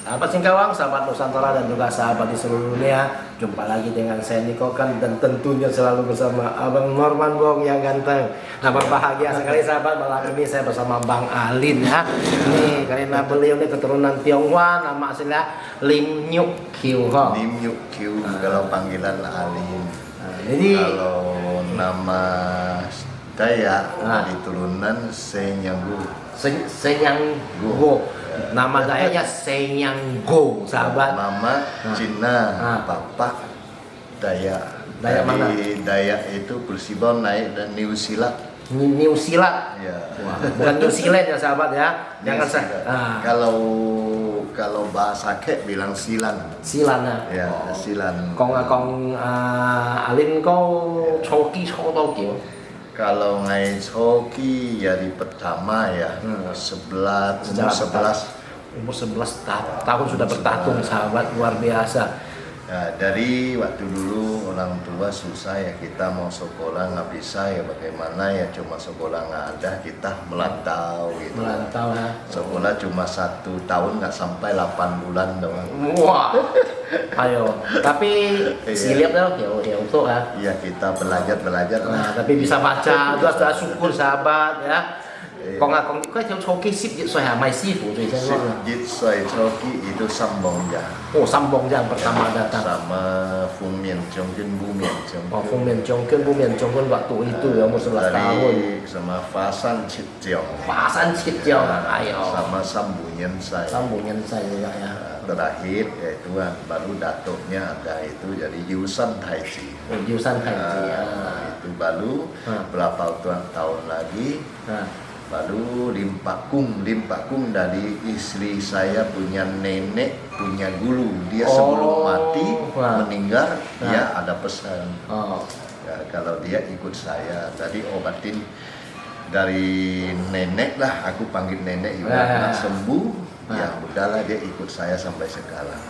Sahabat Singkawang, sahabat Nusantara dan juga sahabat di seluruh dunia, jumpa lagi dengan saya Niko Kan dan tentunya selalu bersama Abang Norman Bong yang ganteng. Nah, berbahagia sekali sahabat, malam ini saya bersama Bang Alin ya. Nih, karena beliau ini keturunan Tionghoa, nama aslinya Lim Nyuk Kiu Ho. Lim Nyuk Kiu kalau panggilan Alin. Jadi kalau nama saya dari turunan Senyanggu. Senyanggo. Nama dayanya Senyanggo, sahabat. Mama Cina, Papa Dayak. Dayak mana? Dayak itu Persibau naik dan New Zealand. New Zealand. Ya. Wah, bukan New Zealand ya sahabat ya. Jangan kalau bahasa kek bilang silan. Silan ya. Silan. Kong Alin kau choki tau kiểu. Kalau ngai hoki ya di pertama ya 11 umur 11 tahun sudah bertatung sahabat, luar biasa. Ya, dari waktu dulu orang tua susah ya, kita mau sekolah nggak bisa ya, bagaimana ya, cuma sekolah nggak ada, kita melantau gitu. Melantau ya. Sekolah cuma 1 tahun, nggak sampai 8 bulan doang. Wah, ayo. Tapi silap dong, ya untuk ya. Iya, kita belajar. Nah, tapi bisa baca, sudah syukur sahabat ya. Kong theo choki 10 歲係咪師傅最先咯？10 歲choki itu Sambongja. Oh, Sambongja pertama datang. Sama Fung Mian Chong跟Bu Mian Chong. Oh, Fung Mian Chong跟Bu Mian Chong kan waktu itu ya umur 11 tahun. Sama Fasan Chit Jiao. Fasan Chit Jiao, ayo. Sama Sambu Nyen Sai. Sambu Nyen Sai juga ya. Terakhir yaitu baru datuknya ada itu jadi Yusan Taiji. Oh, Yusan Taiji ya. Itu baru berapa tahun lagi. Baru Limpakung dari istri saya punya nenek, punya guru. Dia sebelum mati meninggal, dia ada pesan. Ya, kalau dia ikut saya, tadi obatin dari nenek lah, aku panggil nenek juga sembuh. Ya udahlah, dia ikut saya sampai sekarang.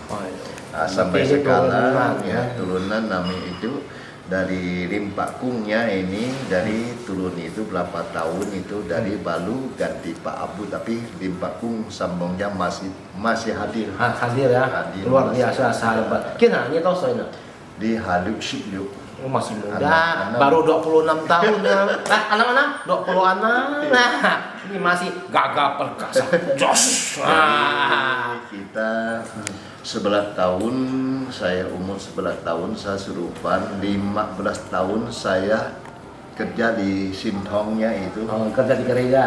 Sampai sekarang ya turunan namanya itu. Dari Limpakungnya ini, dari turun itu berapa tahun itu dari Balu ganti Pak Abu, tapi Limpakung Sambongnya masih hadir. Hadir ya. Hadir, luar biasa sahabat. Kira ini tahu saya di Haluk Shikluk. Oh, masih muda, baru 26 tahun ya. Anak-anak 20 anak. Nah, ini masih gagah perkasa. Jos. Kita 11 tahun, saya umur 11 tahun, saya surupan 15 tahun saya kerja di Sintongnya itu. Oh, kerja di gereja.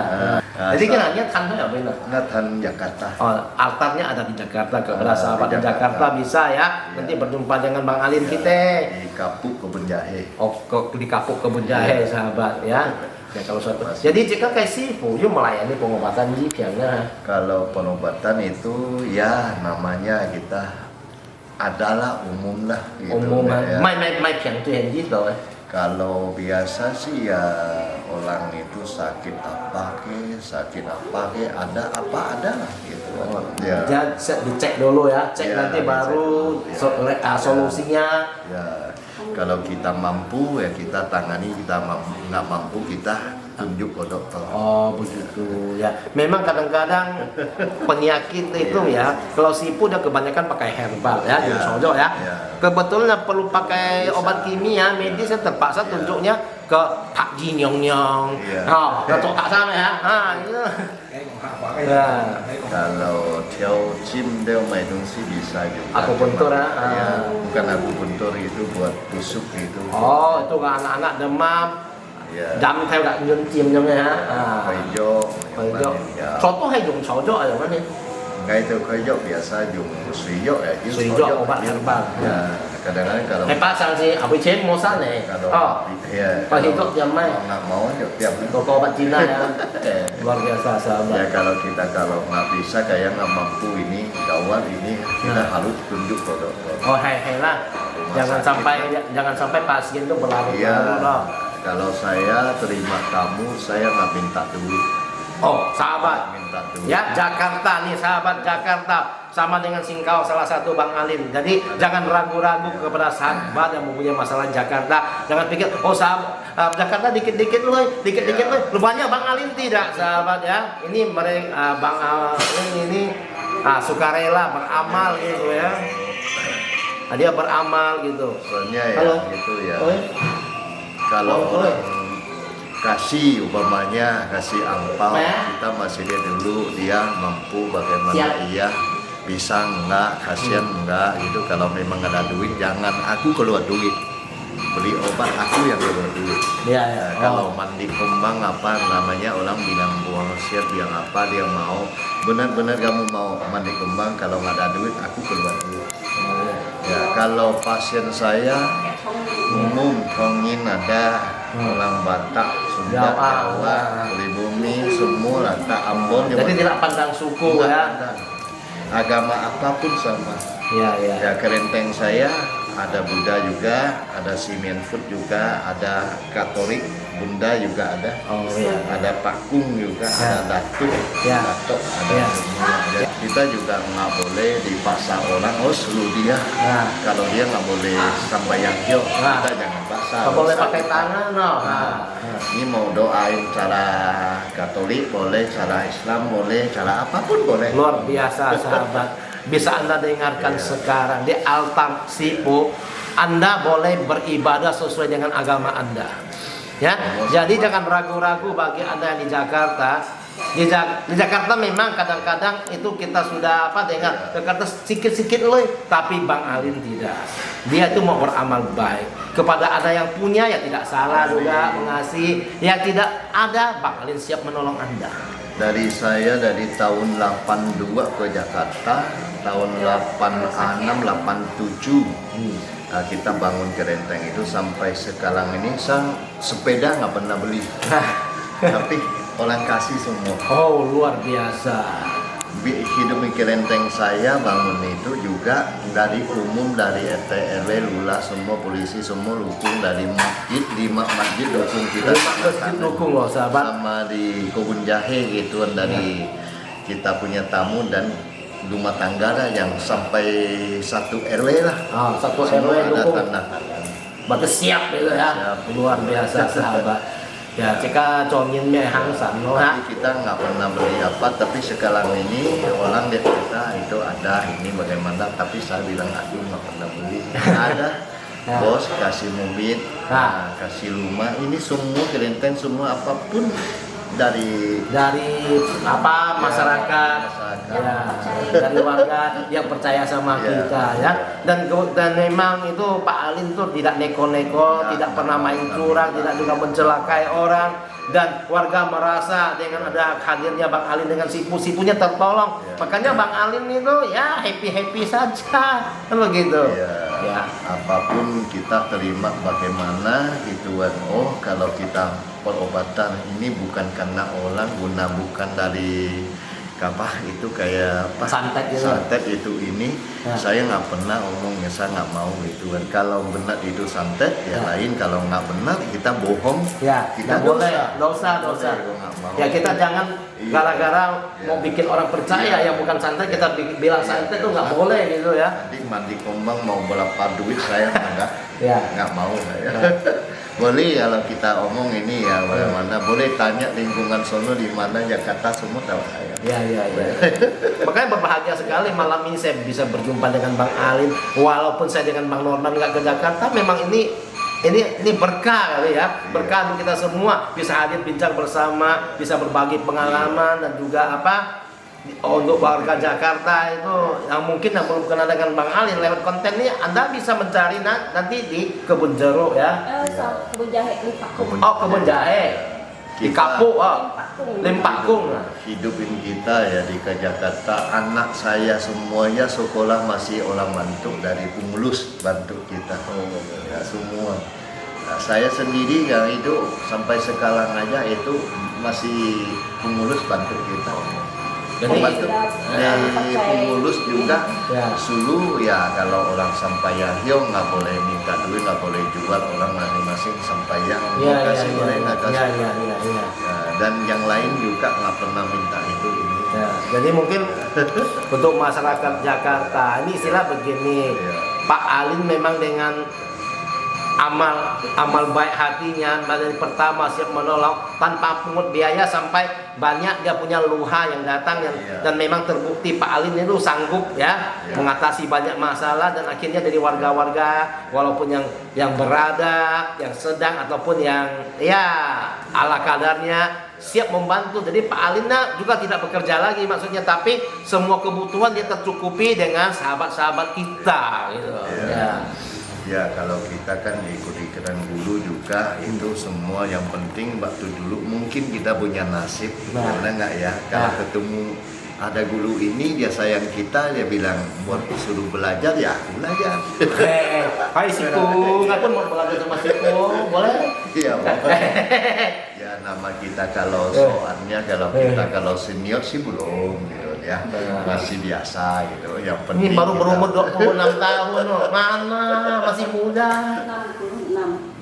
Jadi kiranya tanah apa ini? Nathan Jakarta. Oh, altarnya ada di Jakarta. Kepada sahabat di Jakarta bisa ya. Nanti berjumpa dengan Bang Alin kita. Di Kapuk Kebun Jahe. Oh, di Kapuk Kebun Jahe sahabat ya. Ya, kalau jadi jika kayak sifu, you melayani pengobatan jipiangnya. Kalau pengobatan itu ya namanya kita adalah umum lah. Gitu, umum ya. Mai piang tuh yang gitu. Kalau biasa sih ya orang itu sakit apa ke, ada lah gitu. Ya. Dicek dulu ya, cek nanti baru solusinya. Ya. Kalau kita mampu ya kita tangani, kita nggak mampu kita tunjuk ke dokter. Oh begitu ya. Memang kadang-kadang penyakit itu ya, kalau sipu udah kebanyakan pakai herbal ya, sojo ya. Kebetulan perlu pakai obat kimia, medis terpaksa tunjuknya ke Tak Ji Nyong Nyong. Oh, Datuk Tak sama ya. Itu. Ya. Kalau Tiao Jim Deo Mai Dongsi bisa juga. Akupuntur ya. Bukan akupuntur, itu buat tusuk gitu. Oh, itu kan anak-anak demam. Đâm theo đặt nhân chim trong này hả? Khởi dỗ. Soto hay dùng soto ở đâu này? Ngay từ khởi dỗ biasa dùng suy dỗ ya. Suy dỗ obat herbal. Kadang-kadang kalau hebat sanksi, apa cek mosan nih? Pak hidup jam mai. Nggak mau tiap toko obat Cina ya. Luar biasa sahabat. Ya kalau nggak bisa kayak nggak mampu ini gawat ini, kita harus tunjuk ke dokter. Oh hay lah. Jangan sampai pasien itu berlarut-larut loh. Kalau saya terima tamu, saya nggak minta duit. Oh, sahabat. Minta duit. Ya, Jakarta nih, sahabat Jakarta. Sama dengan Singkawang salah satu Bang Alin. Jadi jangan ragu-ragu kepada sahabat yang mempunyai masalah Jakarta. Jangan pikir, oh sahabat Jakarta dikit-dikit loh, lu banyak Bang Alin tidak, sahabat ya. Ini mereka Bang Alin ini sukarela beramal gitu ya. Dia beramal gitu. Soalnya ya Halo. gitu ya. Oh, Kalau Oh, orang kasih umpamanya kasih angpau, Ya. kita masih lihat dulu dia mampu bagaimana Siap. ia bisa enggak, kasihan enggak gitu. Kalau memang ada duit jangan aku keluar duit, beli obat aku yang keluar duit. Iya, ya. Kalau mandi kembang apa namanya orang bilang buang siap bilang apa dia mau, benar-benar kamu mau mandi kembang, kalau nggak ada duit aku keluar duit. Ya kalau pasien saya umum Tongin ada, orang Batak, Sunda, Jawa, Pribumi, semua rata Ambon. Jadi tidak pandang suku Nggak ya. ada. Agama apapun sama. Iya, iya. Ya kelenteng saya ada Buddha juga, ada Simeon Food juga, ada Katolik, Bunda juga ada. Oh iya. Ada Pakung juga, Ya. ada Datuk, Ya. Datuk ada Ya. semua. Ya, kita juga nggak boleh dipaksa orang, oh suruh dia. Nah, Kalau dia nggak boleh sampai yang yuk, Nah. kita jangan paksa. nggak boleh Usah pakai kita. tangan, no. Nah, ini mau doain cara Katolik boleh, cara Islam boleh, cara apapun boleh. Luar biasa sahabat. Bisa Anda dengarkan sekarang di altar Sipu, Anda boleh beribadah sesuai dengan agama Anda. Ya, jadi jangan ragu-ragu bagi Anda yang di Jakarta. Di Jakarta memang kadang-kadang itu kita sudah dengar Jakarta sikit-sikit loh, tapi Bang Alin tidak. Dia itu mau beramal baik kepada ada yang punya ya tidak salah juga mengasihi, yang tidak ada Bang Alin siap menolong Anda. Dari saya dari tahun 82 ke Jakarta, tahun 86, 87 kita bangun kerenteng itu sampai sekarang ini saya sepeda nggak pernah beli, tapi orang kasih semua. Oh luar biasa. Hidup di kerenteng saya bangun itu juga dari umum, dari RT RW lula semua polisi semua dukung, dari masjid 5 masjid dukung kita Masjid dukung loh sahabat. sama di kebun jahe gitu dari kita punya tamu dan rumah tangga lah yang sampai 1 RW lah. Satu Semua RW ada dukung. tanda. Berarti siap gitu ya. Siap. Luar biasa sahabat. Ya, jika congin mie hangsan loh ya. Tapi kita nggak pernah beli apa, tapi sekarang ini orang lihat kita itu ada ini bagaimana, tapi saya bilang aku nggak pernah beli. Ada Ya. bos kasih mobil, Nah. kasih rumah, ini semua kelenteng semua apapun dari masyarakat ya, dari warga yang percaya sama Ya. kita ya, dan memang itu Pak Alin tuh tidak neko-neko, Ya. tidak pernah main curang, tidak juga mencelakai orang, dan warga merasa dengan ada hadirnya Bang Alin dengan sipu-sipunya tertolong. Ya. Makanya Bang Alin itu ya happy saja kan begitu ya. Apapun kita terima bagaimana gituan. Oh kalau kita perobatan ini bukan karena orang guna, bukan dari apa itu kayak apa Santet gitu. santet itu ini Ya. saya nggak pernah omongnya, saya nggak mau gituan. Kalau benar itu santet ya, Ya. lain, kalau nggak benar kita bohong Ya, kita nggak boleh, dosa. dosa. Boleh, gua nggak mau. Ya kita jangan Iya. gara-gara Iya. mau bikin orang percaya yang bukan santet kita bilang santet tuh nggak boleh gitu ya. Nanti mandi kembang mau berapa duit saya enggak. Ya. Nggak mau saya. Boleh kalau kita omong ini ya bagaimana, boleh tanya lingkungan sono di mana Jakarta semua tahu saya. Ya. Makanya berbahagia sekali malam ini saya bisa berjumpa dengan Bang Alin. Walaupun saya dengan Bang Norman nggak ke Jakarta, memang ini berkah kali ya, berkah untuk kita semua bisa hadir bincang bersama, bisa berbagi pengalaman dan juga untuk warga Jakarta itu yang mungkin yang belum kenal dengan Bang Alin, lewat konten ini Anda bisa mencari nanti di Kebun Jeruk ya. Kebun jahe Limpakung. Oh, Kebun Jahe di Kapuk, Limpakung. Hidupin kita ya di Jakarta, anak saya semuanya sekolah masih orang bantu, dari pengurus bantu kita ya semua. Nah, saya sendiri yang itu sampai sekarang aja itu masih pengurus bantu kita. Jadi, Pembantu dari pengurus juga Ya. sulu ya, kalau orang sampaian yo nggak boleh minta duit, nggak boleh jual, orang masing-masing sampaian Ya, kasih boleh nggak kasih. ya. Ya, dan yang lain juga nggak pernah minta itu ini. Ya, jadi mungkin untuk masyarakat Jakarta ini istilah begini, Ya. Pak Alin memang dengan amal baik hatinya dari pertama siap menolong tanpa pungut biaya sampai banyak dia punya luha yang datang dan memang terbukti Pak Alin itu sanggup mengatasi banyak masalah dan akhirnya dari warga-warga walaupun yang berada, yang sedang ataupun yang ala kadarnya siap membantu. Jadi Pak Alin juga tidak bekerja lagi maksudnya, tapi semua kebutuhan dia tercukupi dengan sahabat-sahabat kita gitu. Ya kalau kita kan ikut-ikutan guru juga itu semua yang penting waktu dulu mungkin kita punya nasib karena nggak ya kalau ketemu ada guru ini dia sayang kita, dia bilang buat suruh belajar ya aku belajar. Hai Siku, nggak pun mau belajar sama Siku, boleh? Iya boleh. Ya nama kita kalau soalnya kalau senior sih belum gitu ya, masih biasa gitu. Yang penting ini baru berumur 26 tahun loh, mana masih muda.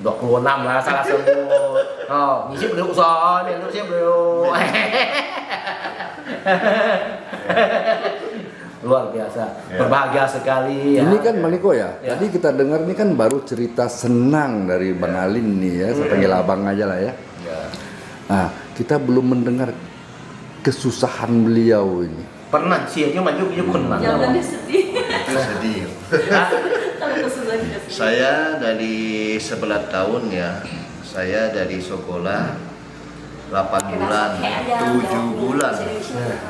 66. 26 lah salah sebut. Oh, ngisi belum soalnya, sih belum. Luar biasa, berbahagia sekali ya. Ini kan Maniko tadi kita dengar ini kan baru cerita senang dari Bang Alin nih ya, saya panggil abang aja lah ya. Nah, kita belum mendengar kesusahan beliau ini. Pernah sih aja maju dia pernah. Jangan sedih. itu sedih. Kalau kesusahan sedih. Saya dari 11 tahun ya, saya dari sekolah 8 bulan, 7 bulan,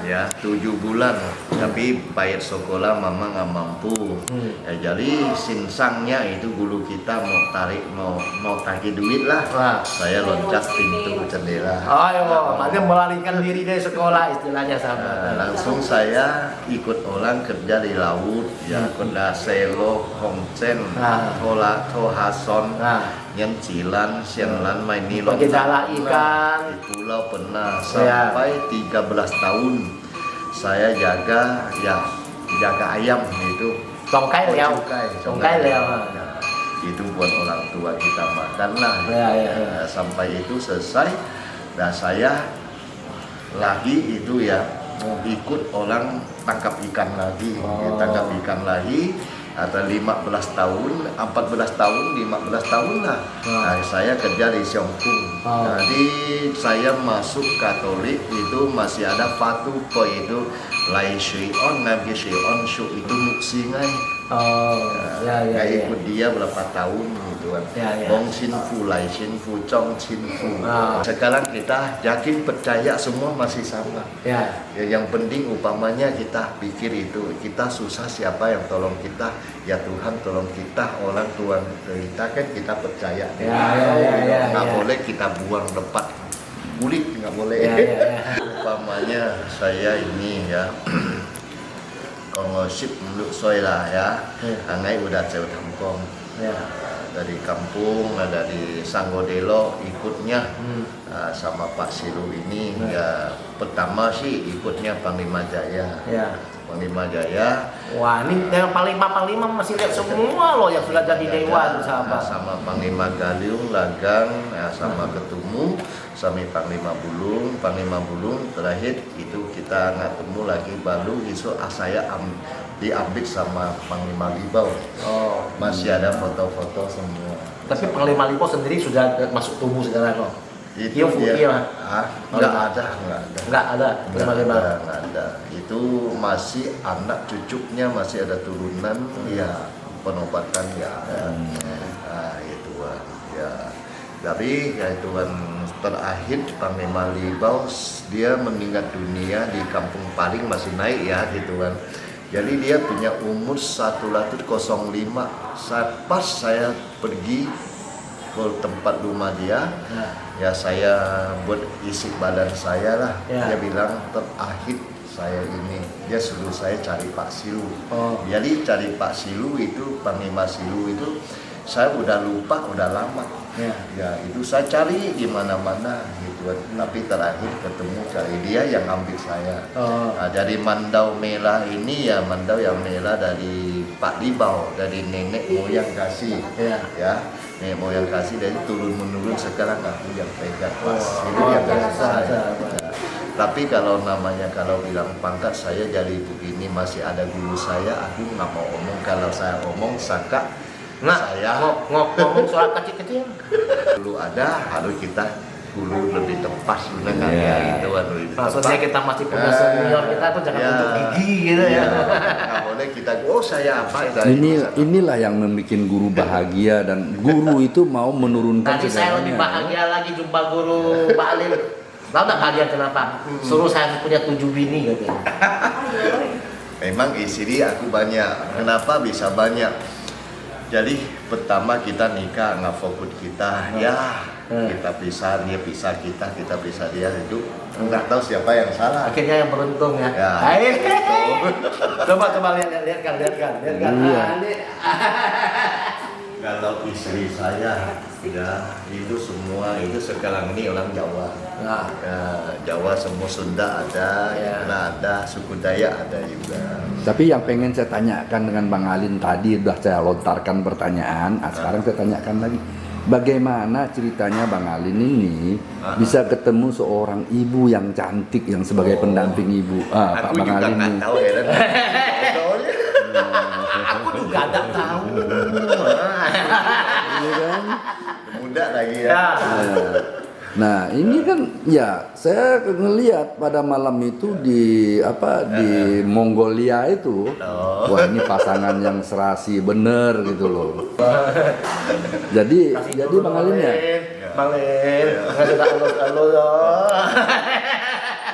ya 7 bulan. Tapi bayar sekolah mama nggak mampu. Ya, jadi sinsangnya itu guru kita mau tagih duit lah. Saya loncat pintu jendela. Ayo, makanya melarikan diri dari sekolah istilahnya sahabat. Langsung saya ikut orang kerja di laut, ya kerja selo, hongchen, tohason. Yang cilan, sianglan main nilon Jala ikan di pulau pernah sampai 13 tahun saya jaga ayam itu tongkai leo. Itu buat orang tua kita makan lah sampai itu selesai dan saya lagi itu ikut orang tangkap ikan lagi atau 15 tahun, 14 tahun, 15 tahun lah. Nah, saya kerja di Siongkung. Jadi saya masuk Katolik itu masih ada Fatu Po itu Lai Shui On, Nabi Shui On Shu itu Muksingai. Ikut dia berapa tahun gitu kan. Bong Sin Fu, Lai Sin Fu, Chong Sin Fu. Sekarang kita yakin percaya semua masih sama. Yang penting umpamanya kita pikir itu kita susah siapa yang tolong kita, ya Tuhan tolong kita, orang tua kita kan kita percaya. Nggak boleh kita buang tempat kulit, nggak boleh. Umpamanya saya ini kongosip menurut saya lah angai udah jauh kampung dari kampung dari Sanggodelo ikutnya sama Pak Silu ini pertama sih ikutnya Panglima Jaya. Panglima Jaya. Wah, ini yang Panglima masih lihat semua loh yang sudah jadi dewan sahabat. Sama Panglima Galiung, Lagang, sama Ketumu, sama Panglima Bulung terakhir itu kita ketemu lagi baru isu saya diambil sama Panglima Libau. Masih ada foto-foto semua. Tapi Panglima Libau sendiri sudah masuk tubuh sekarang loh. Itu dia nggak ada. Itu masih anak cucunya masih ada turunan penobatan itu dari itu kan terakhir Panglima Libau dia meninggal dunia di Kampung Paling masih naik gitu kan. Jadi dia punya umur 105. Pas saya pergi ke tempat rumah dia, saya buat isi badan saya lah. Dia bilang terakhir saya ini, dia suruh saya cari Pak Silu. Jadi cari Pak Silu itu Panglima Silu itu saya udah lupa, udah lama. Itu saya cari di mana-mana gitu. Tapi terakhir ketemu kali dia yang ambil saya. Dari Mandau Merah ini Mandau yang merah dari Pak Libau, dari nenek moyang kasih. Nenek moyang kasih dari turun menurun sekarang aku yang pegang pas. Itu yang kasih saya. Tapi kalau bilang pangkat saya jadi begini masih ada guru saya, aku nggak mau omong. Kalau saya omong sangka Nah, saya ngomong soal kecil-kecil. dulu ada, harus kita dulu lebih tepat sebenarnya Iya. gitu kan lebih Maksudnya tepat. kita masih punya senior kita tuh jangan Ya. unjuk gigi gitu ya. Nggak boleh kita, oh saya apa itu. Inilah yang membuat guru bahagia dan guru itu mau menurunkan Tadi saya lebih bahagia lagi jumpa guru Pak Alin. Tahu nggak bahagia kenapa? Suruh saya punya 7 bini gitu. Memang istri aku banyak. Kenapa bisa banyak? Jadi pertama kita nikah nggak fokus kita, ya kita pisah, dia pisah kita pisah dia, hidup nggak tahu siapa yang salah. Akhirnya yang beruntung ya. Ya. Ayo. Coba lihat kan. Iya. Kalau istri saya ya itu semua itu sekarang ini orang Jawa. Nah, Ya, Jawa semua Sunda ada, Ya. Yuna ada, suku Dayak ada juga. Tapi yang pengen saya tanyakan dengan Bang Alin tadi udah saya lontarkan pertanyaan, sekarang saya tanyakan lagi. Bagaimana ceritanya Bang Alin ini bisa ketemu seorang ibu yang cantik yang sebagai pendamping ibu? Pak Aku Bang juga Alin nggak ini. tahu ya. aku juga nggak tahu. Iya kan? Muda lagi ya. Ya. Nah ini kan ya saya ngelihat pada malam itu di Mongolia itu, wah ini pasangan yang serasi bener gitu loh. Jadi Bang Alin ya, Bang Alin, nggak sudah halus loh.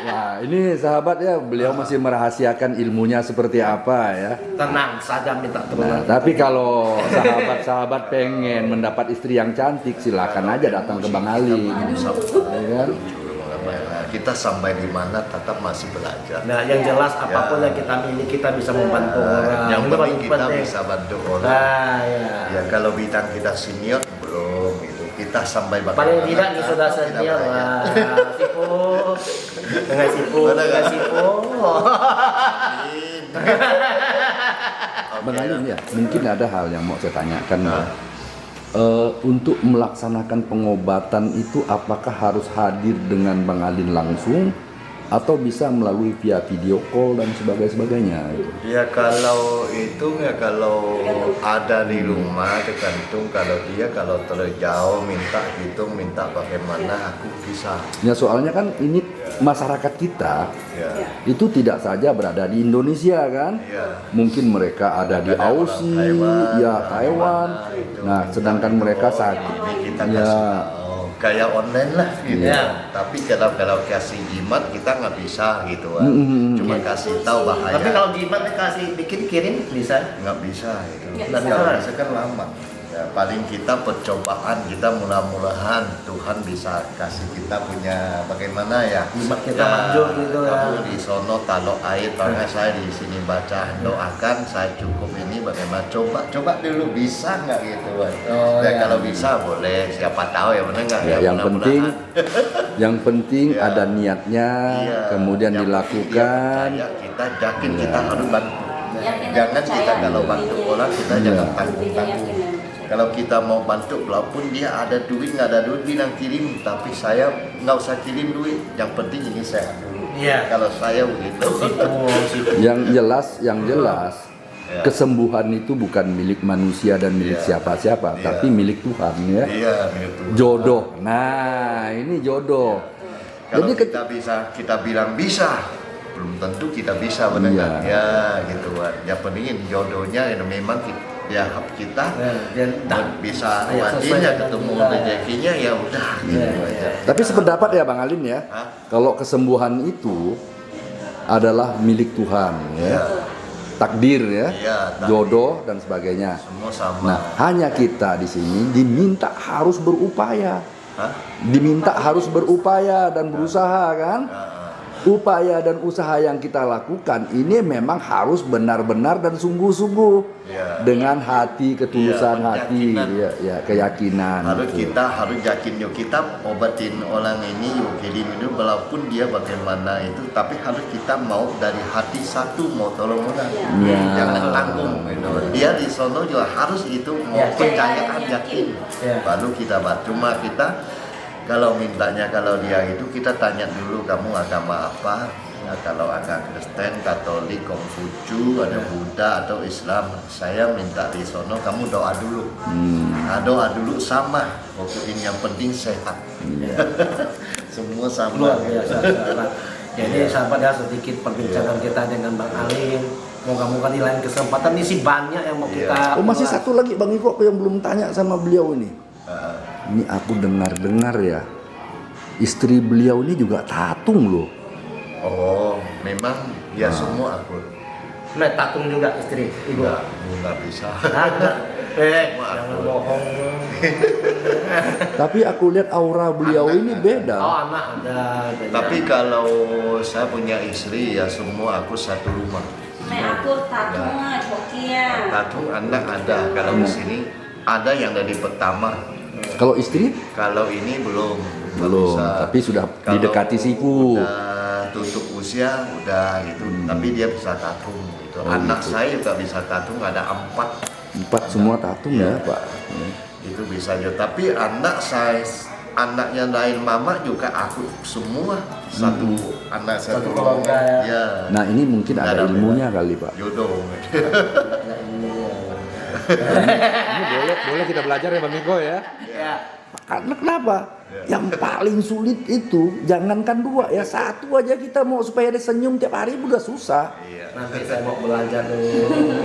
wah ini sahabat ya beliau masih merahasiakan ilmunya seperti apa ya. Tenang saja minta Nah, turun. tapi kalau sahabat-sahabat pengen mendapat istri yang cantik silakan aja datang ke Bang Alin, ya kan? Kita sampai di mana tetap masih belajar. Nah, yang jelas apapun Ya. yang kita miliki kita bisa membantu orang. Yang Itu penting paling kita penting. bisa bantu orang. Nah, ya. Ya kalau bidang kita senior belum itu kita sampai Paling tidak ini sudah kita senior belajar. lah. Sipu. Bang Alin ya, mungkin ada hal yang mau saya tanyakan ya. Untuk melaksanakan pengobatan itu apakah harus hadir dengan Bang Alin langsung atau bisa melalui via video call dan sebagainya? Ya kalau itu ya kalau ada di rumah tergantung kalau terjauh minta bagaimana aku bisa. Ya soalnya kan ini masyarakat kita Ya. itu tidak saja berada di Indonesia kan, Ya. mungkin mereka ada di Ada orang Aussie, Taiwan, ya orang Taiwan. mana itu. Nah sedangkan mereka saat Ini kita ya kasih tahu. Kayak online lah gitu. Iya. Tapi kalau kasih jimat kita nggak bisa gitu kan. Cuma kasih tahu bahaya. Tapi kalau jimat kasih bikin kirim bisa. nggak bisa itu. Nggak bisa. Kalau bisa kan lama. Ya, paling kita percobaan kita mudah-mudahan Tuhan bisa kasih kita punya bagaimana ya. Jimat kita manjur gitu ya. Kamu di sono taruh air, makanya saya di sini baca doakan saya cukup ini bagaimana coba dulu bisa nggak gitu kan. Oh, Ya, ya. kalau bisa boleh siapa tahu ya benar nggak Ya, yang mudah-mudahan. yang penting Ya. ada niatnya, Iya, kemudian yang dilakukan. penting dia percaya, kita yakin Iya. kita harus bantu. Yakin dan Jangan kita percaya. kalau bantu orang kita Iya. jangan Intinya tanggung-tanggung. yakin dan percaya. Kalau kita mau bantu, walaupun dia ada duit nggak ada duit bilang kirim, tapi saya nggak usah kirim duit. Yang penting ini sehat dulu. Iya. Kalau saya begitu. Sipu. Yang jelas Ya. kesembuhan itu bukan milik manusia dan milik Iya. siapa-siapa, Iya. tapi milik Tuhan ya. Iya, gitu. Jodoh. Nah, ini jodoh. Kalau Jadi kita bisa, kita bilang bisa, belum tentu kita bisa benar Iya. kan? Ya, gitu kan. Yang penting jodohnya yang memang kita bisa Ya, sesuai wajinya dengan ketemu kita. rezekinya ya udah gitu Iya, aja. Tapi sependapat ya Bang Alin ya, Hah? kalau kesembuhan itu adalah milik Tuhan ya. Iya. Takdir ya, Iya, takdir. jodoh dan sebagainya. Semua sama. Nah, hanya kita di sini diminta harus berupaya. Hah? Diminta harus berupaya dan berusaha kan? Upaya dan usaha yang kita lakukan ini memang harus benar-benar dan sungguh-sungguh Iya. dengan hati, ketulusan Iya, hati, keyakinan. ya keyakinan. Harus gitu. kita harus yakin yuk kita obatin orang ini yuk kirim itu walaupun dia bagaimana itu tapi harus kita mau dari hati satu mau tolong orang. Iya. Jangan tanggung gitu. Dia di sono juga harus itu mau Ya. percayaan yakin. Ya. Baru kita bantu. Cuma kita kalau mintanya kalau dia itu kita tanya dulu kamu agama apa, Nah, kalau agak Kristen, Katolik, Konghucu, ada Buddha atau Islam, saya minta di sono kamu doa dulu. Nah, doa dulu sama. Pokoknya yang penting sehat. Semua sama. Luar biasa, sahabat. Jadi sahabat ya, sedikit perbincangan kita dengan Bang Alin. Moga-moga di lain kesempatan ini sih banyak yang mau kita. Oh masih satu lagi Bang Iko, aku yang belum tanya sama beliau ini. Ini aku dengar-dengar ya, istri beliau ini juga tatung loh. Oh, memang ya semua aku. Nah, tatung juga istri, ibu. Enggak bisa. Jangan bohong. Tapi aku lihat aura beliau ini beda. Oh, anak ada. Tapi kalau saya punya istri ya semua aku satu rumah. Nek aku tatung Bokia. Tatung anak ada. Kalau di sini ada yang dari pertama. Kalau istri? Kalau ini belum. Belum, Bisa. tapi sudah Kalau didekati siku. Udah tutup usia, udah gitu. Tapi dia bisa tatung gitu. Oh, Anak gitu. saya juga bisa tatung, ada 4. 4 semua tatung ya Pak. Itu bisa juga. Tapi anak saya, anaknya lain mama juga aku semua satu anak Satu satu keluarga ya. Ya. Nah ini mungkin Nggak ada ada ilmunya kali Pak. Jodoh. Ini boleh kita belajar ya Bang Iko ya. Ya. Karena kenapa? Yang paling sulit itu jangankan 2 ya, 1 aja kita mau supaya dia senyum tiap hari udah susah. Nanti saya mau belajar dulu.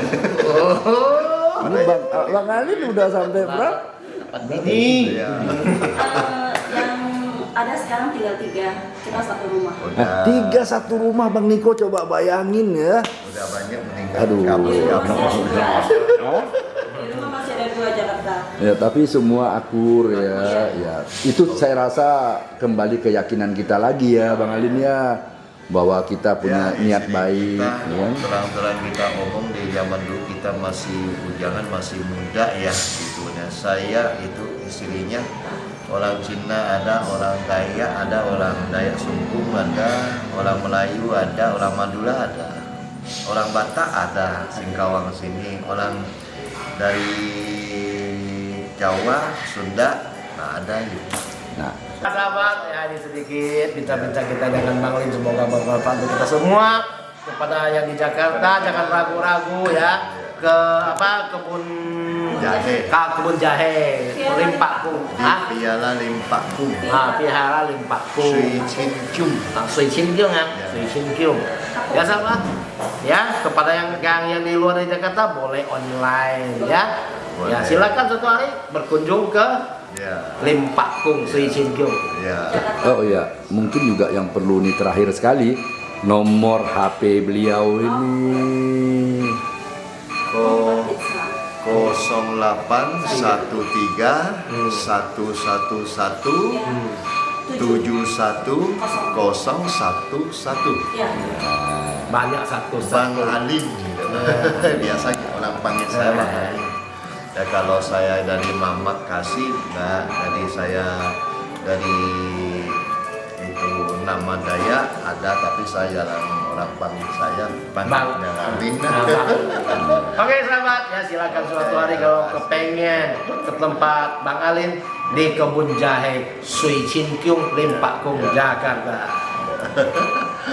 Ini Bang Alin udah sampai berapa? Ini. Iya. Yang ada sekarang tinggal 3, kita satu rumah. Udah, 3 satu rumah Bang Niko, coba bayangin ya. udah banyak meninggal. Aduh. Di rumah masih ada 2 Jakarta. Ya tapi semua akur ya, ya. Itu saya rasa kembali keyakinan kita lagi ya Bang Alin ya, bahwa kita punya niat istri baik. kita, Ya. terang-terang kita ngomong di zaman dulu kita masih bujangan, masih muda ya gitu. Nah, saya itu istrinya orang Cina ada, orang Dayak ada, orang Dayak Sungkung ada, orang Melayu ada, orang Madura ada, orang Batak ada, Singkawang sini, orang dari Jawa, Sunda, nah ada gitu. Nah, Sahabat, ya ini sedikit bincang-bincang kita dengan Bang Lin, semoga bermanfaat untuk kita semua. Kepada yang di Jakarta jangan ragu-ragu ya ke kebun Jahe. kebun jahe Limpakung. Di Piala Limpakung, Pihara Limpakung. Sui Chin Chung. Sui Chin Kyung ya, Ya. Sui Chin Kyung. Ya sahabat, ya kepada yang di luar dari Jakarta boleh online ya. Boleh. Ya silakan suatu hari berkunjung ke Ya, Limpakung Sui Chin Kyung. ya. oh iya, mungkin juga yang perlu nih terakhir sekali nomor HP beliau ini. Ko 0813 111 71011. Ya. Banyak satu Bang Alin. Biasa orang panggil saya Bang Alin. Ya kalau saya dari Mamak Kasih, nah jadi saya dari itu nama Dayak ada, tapi saya jarang orang panggil saya Bang Alin. Oke sahabat, ya silakan suatu hari kalau kepengen ke tempat Bang Alin di kebun jahe Sui Chin Kyung Limpakung Jakarta.